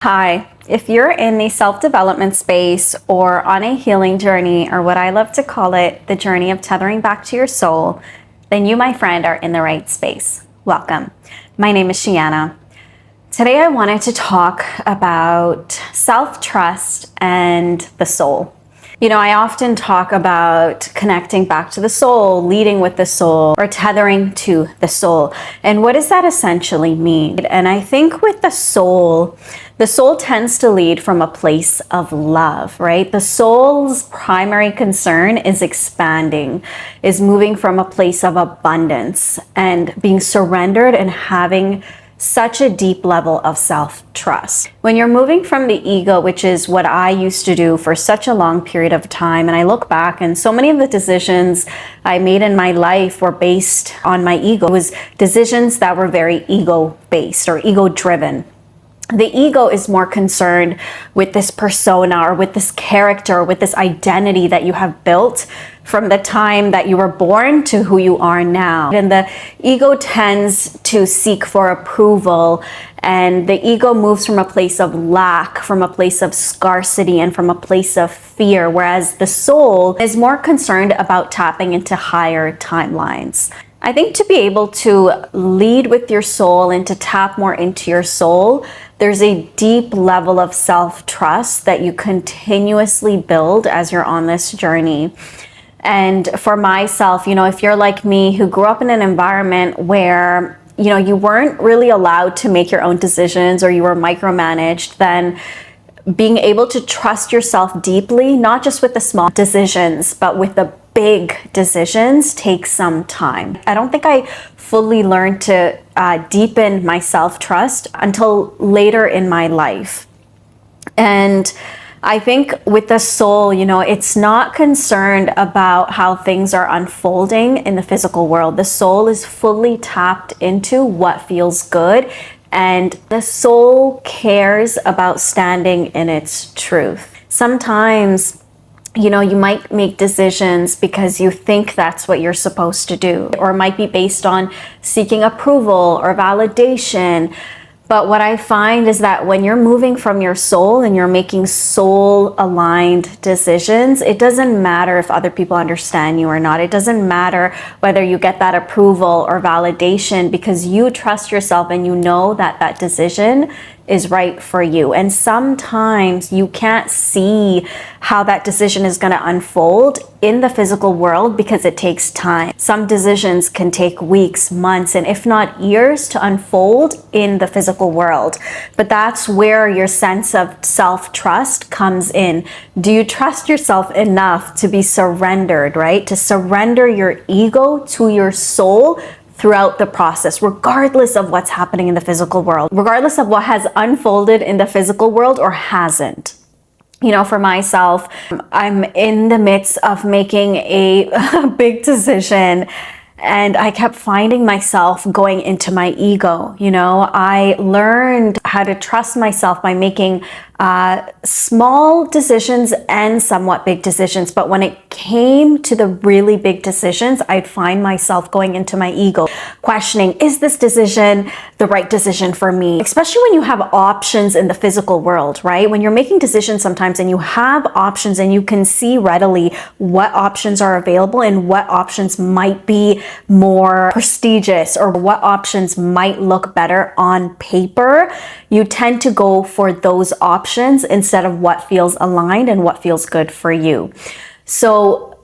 Hi, if you're in the self-development space or on a healing journey, or what I love to call it, the journey of tethering back to your soul, then you, my friend, are in the right space. Welcome. My name is Shiana. Today I wanted to talk about self-trust and the soul. You know, I often talk about connecting back to the soul, leading with the soul, or tethering to the soul. And what does that essentially mean? And I think with the soul tends to lead from a place of love, right? The soul's primary concern is expanding, is moving from a place of abundance and being surrendered and having such a deep level of self-trust. When you're moving from the ego, which is what I used to do for such a long period of time, and I look back and so many of the decisions I made in my life were based on my ego. It was decisions that were very ego-based or ego-driven. The ego is more concerned with this persona or with this character, or with this identity that you have built from the time that you were born to who you are now. And the ego tends to seek for approval, and the ego moves from a place of lack, from a place of scarcity, and from a place of fear, whereas the soul is more concerned about tapping into higher timelines. I think to be able to lead with your soul and to tap more into your soul, there's a deep level of self-trust that you continuously build as you're on this journey. And for myself, you know, if you're like me, who grew up in an environment where, you know, you weren't really allowed to make your own decisions or you were micromanaged, then being able to trust yourself deeply, not just with the small decisions, but with the big decisions, takes some time. I don't think I fully learned to deepen my self-trust until later in my life. And I think with the soul, you know, it's not concerned about how things are unfolding in the physical world. The soul is fully tapped into what feels good, and the soul cares about standing in its truth. Sometimes, you know, you might make decisions because you think that's what you're supposed to do, or it might be based on seeking approval or validation. But what I find is that when you're moving from your soul and you're making soul-aligned decisions, it doesn't matter if other people understand you or not. It doesn't matter whether you get that approval or validation, because you trust yourself and you know that that decision is right for you. And sometimes you can't see how that decision is going to unfold in the physical world because it takes time. Some decisions can take weeks, months, and if not years to unfold in the physical world. But that's where your sense of self-trust comes in. Do you trust yourself enough to be surrendered, right? To surrender your ego to your soul throughout the process, regardless of what's happening in the physical world, regardless of what has unfolded in the physical world or hasn't. You know, for myself, I'm in the midst of making a big decision, and I kept finding myself going into my ego. You know, I learned how to trust myself by making small decisions and somewhat big decisions. But when it came to the really big decisions, I'd find myself going into my ego, questioning, is this decision the right decision for me? Especially when you have options in the physical world, right? When you're making decisions sometimes and you have options and you can see readily what options are available and what options might be more prestigious or what options might look better on paper, you tend to go for those options instead of what feels aligned and what feels good for you. So,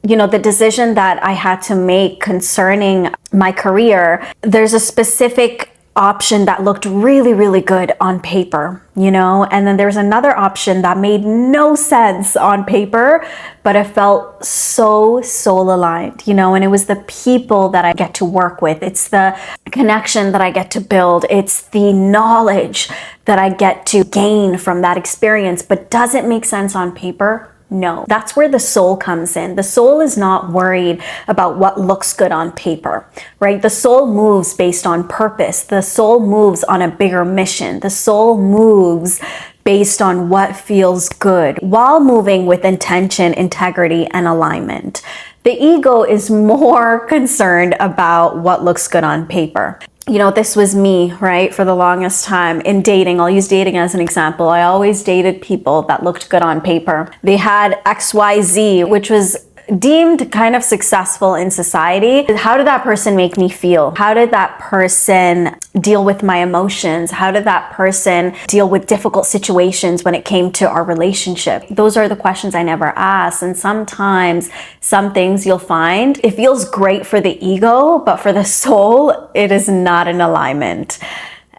you know, the decision that I had to make concerning my career, there's a specific option that looked really, really good on paper, you know, and then there's another option that made no sense on paper, but it felt so soul aligned, you know, and it was the people that I get to work with. It's the connection that I get to build. It's the knowledge that I get to gain from that experience. But does it make sense on paper? No. That's where the soul comes in. The soul is not worried about what looks good on paper, right? The soul moves based on purpose. The soul moves on a bigger mission. The soul moves based on what feels good while moving with intention, integrity, and alignment. The ego is more concerned about what looks good on paper. this was me, right? For the longest time in dating, I'll use dating as an example. I always dated people that looked good on paper. They had XYZ, which was deemed kind of successful in society. How did that person make me feel? How did that person deal with my emotions? How did that person deal with difficult situations when it came to our relationship? Those are the questions I never asked. And sometimes some things you'll find, it feels great for the ego, but for the soul, it is not in alignment.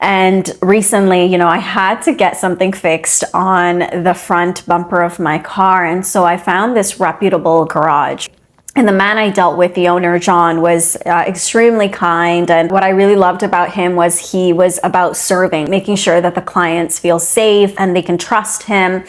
And recently, I had to get something fixed on the front bumper of my car. And so I found this reputable garage. And the man I dealt with, the owner, John, was extremely kind. And what I really loved about him was he was about serving, making sure that the clients feel safe and they can trust him.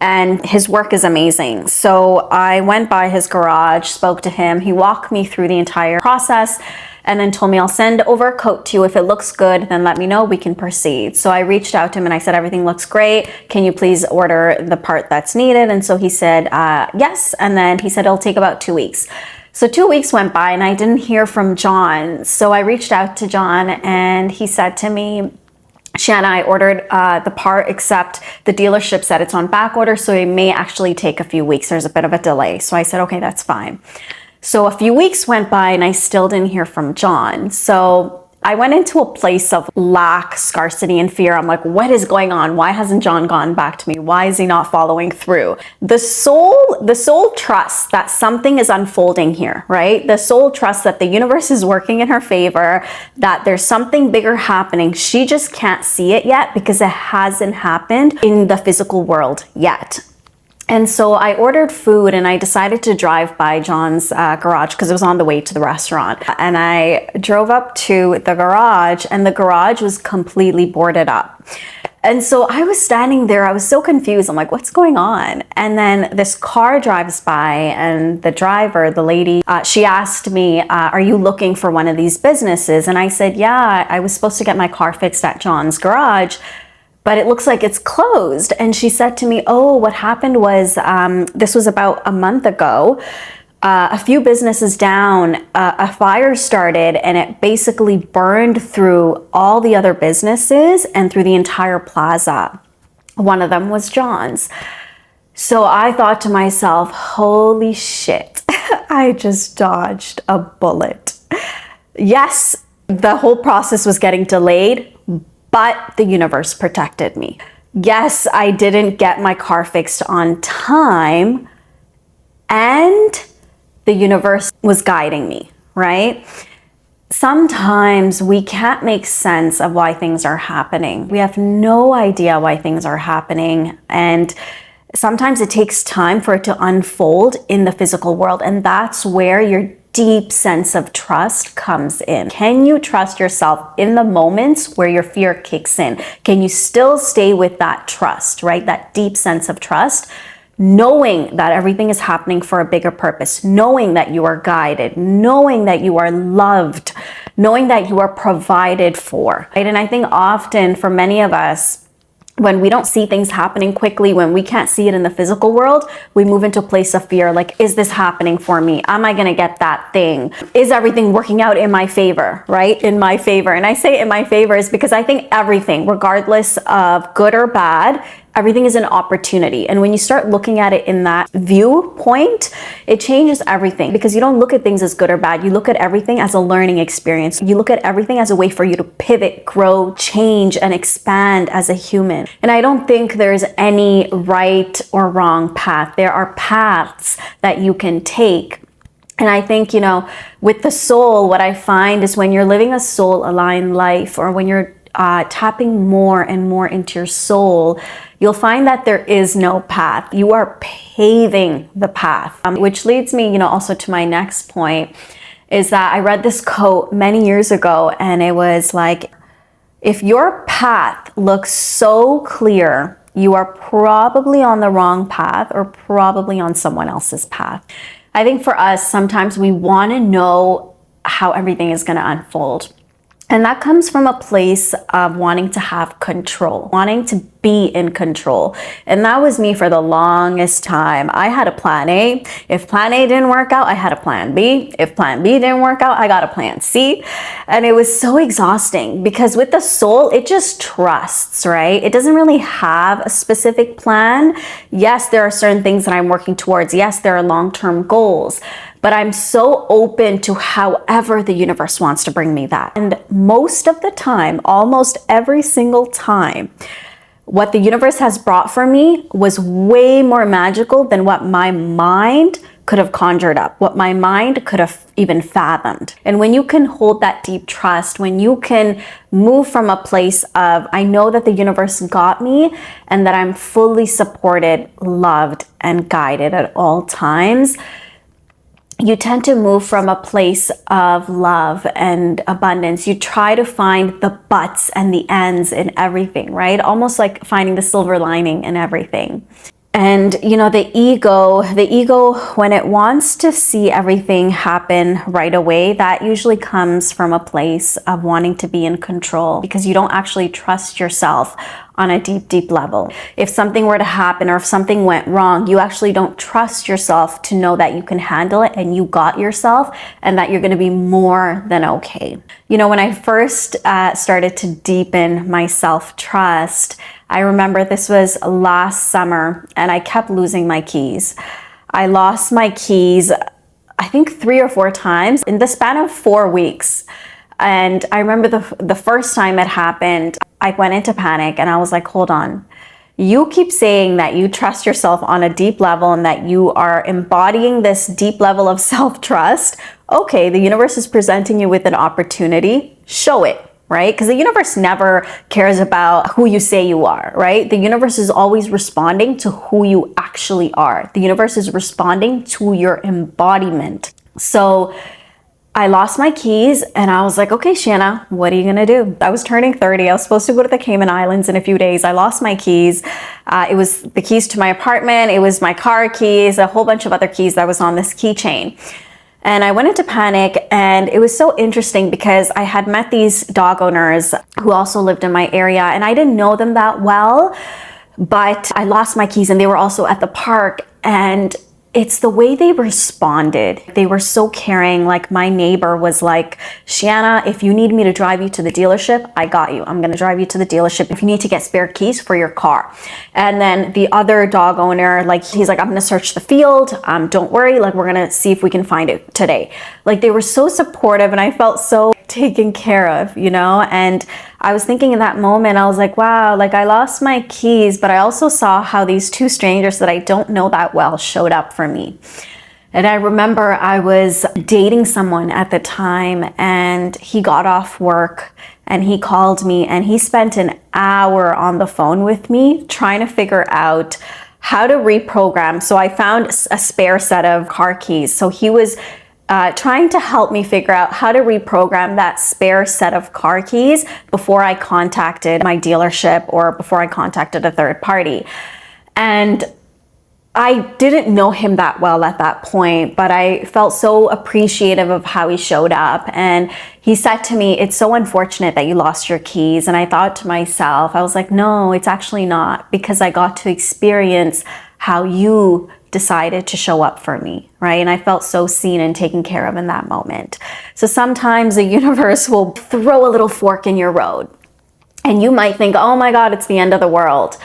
And his work is amazing. So I went by his garage, spoke to him. He walked me through the entire process and then told me, I'll send over a quote to you. If it looks good, then let me know, we can proceed. So I reached out to him and I said, everything looks great. Can you please order the part that's needed? And so he said, yes. And then he said, it'll take about 2 weeks. So 2 weeks went by and I didn't hear from John. So I reached out to John and he said to me, Shanna, I ordered the part, except the dealership said it's on back order, so it may actually take a few weeks. There's a bit of a delay. So I said, okay, that's fine. So a few weeks went by and I still didn't hear from John. So I went into a place of lack, scarcity, and fear. I'm like, what is going on? Why hasn't John gone back to me? Why is he not following through? The soul trusts that something is unfolding here, right? The soul trusts that the universe is working in her favor, that there's something bigger happening. She just can't see it yet because it hasn't happened in the physical world yet. And so I ordered food and I decided to drive by John's garage because it was on the way to the restaurant. And I drove up to the garage and the garage was completely boarded up. And so I was standing there, I was so confused. I'm like, what's going on? And then this car drives by and the driver, the lady, she asked me, are you looking for one of these businesses? And I said, yeah, I was supposed to get my car fixed at John's garage, but it looks like it's closed. And she said to me, oh, what happened was, this was about a month ago, a few businesses down, a fire started and it basically burned through all the other businesses and through the entire plaza. One of them was John's. So I thought to myself, holy shit, I just dodged a bullet. Yes, the whole process was getting delayed, but the universe protected me. Yes, I didn't get my car fixed on time, and the universe was guiding me, right? Sometimes we can't make sense of why things are happening. We have no idea why things are happening, and sometimes it takes time for it to unfold in the physical world, and that's where your deep sense of trust comes in. Can you trust yourself in the moments where your fear kicks in? Can you still stay with that trust, right? That deep sense of trust, knowing that everything is happening for a bigger purpose, knowing that you are guided, knowing that you are loved, knowing that you are provided for, right? And I think often for many of us, when we don't see things happening quickly, when we can't see it in the physical world, we move into a place of fear. Like, is this happening for me? Am I going to get that thing? Is everything working out in my favor, right? In my favor. And I say in my favor is because I think everything, regardless of good or bad, everything is an opportunity. And when you start looking at it in that viewpoint, it changes everything, because you don't look at things as good or bad. You look at everything as a learning experience. You look at everything as a way for you to pivot, grow, change, and expand as a human. And I don't think there's any right or wrong path. There are paths that you can take. And I think, with the soul, what I find is when you're living a soul-aligned life, or when you're tapping more and more into your soul, you'll find that there is no path. You are paving the path, which leads me, also to my next point, is that I read this quote many years ago, and it was like, if your path looks so clear, you are probably on the wrong path or probably on someone else's path. I think for us, sometimes we want to know how everything is going to unfold. And that comes from a place of wanting to have control, wanting to be in control. And that was me for the longest time. I had a plan A. If plan A didn't work out, I had a plan B. If plan B didn't work out, I got a plan C. And it was so exhausting because with the soul, it just trusts, right? It doesn't really have a specific plan. Yes, there are certain things that I'm working towards. Yes, there are long-term goals, but I'm so open to however the universe wants to bring me that. And most of the time, almost every single time, what the universe has brought for me was way more magical than what my mind could have conjured up, what my mind could have even fathomed. And when you can hold that deep trust, when you can move from a place of, I know that the universe got me and that I'm fully supported, loved, and guided at all times, you tend to move from a place of love and abundance. You try to find the buts and the ends in everything, right? Almost like finding the silver lining in everything. And you know, the ego, when it wants to see everything happen right away, that usually comes from a place of wanting to be in control because you don't actually trust yourself on a deep, deep level. If something were to happen or if something went wrong, you actually don't trust yourself to know that you can handle it and you got yourself and that you're going to be more than okay. You know, when I first started to deepen my self-trust, I remember this was last summer and I kept losing my keys. I lost my keys, I think 3 or 4 times in the span of 4 weeks. And I remember the first time it happened, I went into panic and I was like, hold on. You keep saying that you trust yourself on a deep level and that you are embodying this deep level of self-trust. Okay, the universe is presenting you with an opportunity. Show it, right? Because the universe never cares about who you say you are, right? The universe is always responding to who you actually are. The universe is responding to your embodiment. So I lost my keys and I was like, okay, Shanna, what are you gonna do? I was turning 30. I was supposed to go to the Cayman Islands in a few days. I lost my keys. It was the keys to my apartment. It was my car keys, a whole bunch of other keys that was on this keychain. And I went into panic, and it was so interesting because I had met these dog owners who also lived in my area and I didn't know them that well, but I lost my keys and they were also at the park, and it's the way they responded. They were so caring. Like my neighbor was like, Shanna, if you need me to drive you to the dealership, I got you. I'm gonna drive you to the dealership if you need to get spare keys for your car. And then the other dog owner, like he's like, I'm gonna search the field. Don't worry, like we're gonna see if we can find it today. Like they were so supportive and I felt so taken care of, you know? And I was thinking in that moment, I was like, wow, like I lost my keys, but I also saw how these 2 strangers that I don't know that well showed up for me. And I remember I was dating someone at the time and he got off work and he called me and he spent an hour on the phone with me trying to figure out how to reprogram. So I found a spare set of car keys. So he was trying to help me figure out how to reprogram that spare set of car keys before I contacted my dealership or before I contacted a third party. And I didn't know him that well at that point, but I felt so appreciative of how he showed up. And he said to me, it's so unfortunate that you lost your keys. And I thought to myself, I was like, no, it's actually not, because I got to experience how you decided to show up for me, right? And I felt so seen and taken care of in that moment. So sometimes the universe will throw a little fork in your road and you might think, oh my God, it's the end of the world.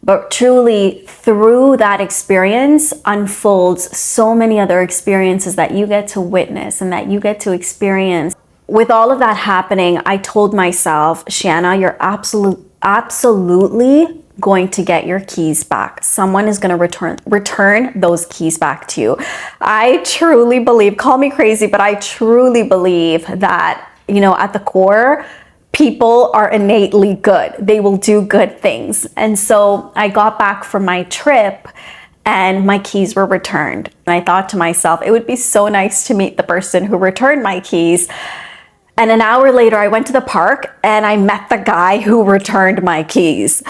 But truly, through that experience unfolds so many other experiences that you get to witness and that you get to experience. With all of that happening, I told myself, Shanna, you're absolutely going to get your keys back. Someone is going to return those keys back to you. I truly believe, call me crazy, but I truly believe that, you know, at the core, people are innately good. They will do good things. And so I got back from my trip and my keys were returned. And I thought to myself, it would be so nice to meet the person who returned my keys. And an hour later, I went to the park and I met the guy who returned my keys.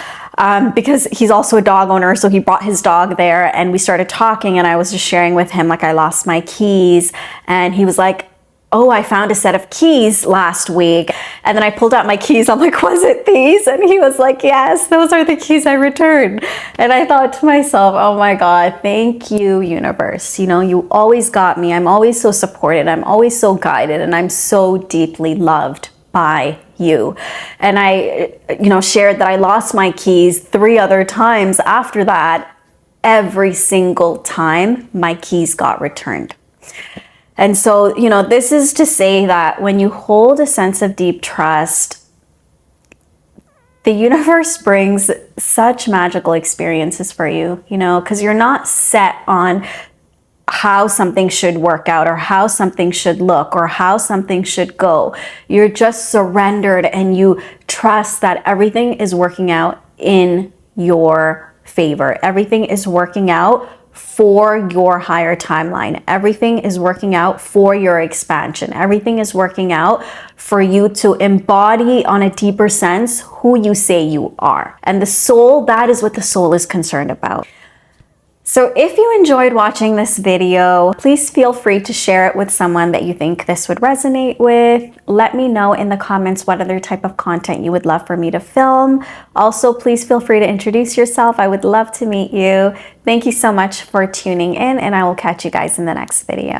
Because he's also a dog owner, so he brought his dog there and we started talking and I was just sharing with him like I lost my keys and he was like, oh, I found a set of keys last week. And then I pulled out my keys. I'm like, was it these? And he was like, yes, those are the keys I returned. And I thought to myself, oh my God, thank you, universe. You know, you always got me. I'm always so supported. I'm always so guided. And I'm so deeply loved by you. And I, shared that I lost my keys 3 other times after that. Every single time my keys got returned. And so, this is to say that when you hold a sense of deep trust, the universe brings such magical experiences for you, because you're not set on how something should work out or how something should look or how something should go. You're just surrendered and you trust that everything is working out in your favor. Everything is working out for your higher timeline. Everything is working out for your expansion. Everything is working out for you to embody on a deeper sense who you say you are. And the soul, that is what the soul is concerned about. So if you enjoyed watching this video, please feel free to share it with someone that you think this would resonate with. Let me know in the comments what other type of content you would love for me to film. Also, please feel free to introduce yourself. I would love to meet you. Thank you so much for tuning in, and I will catch you guys in the next video.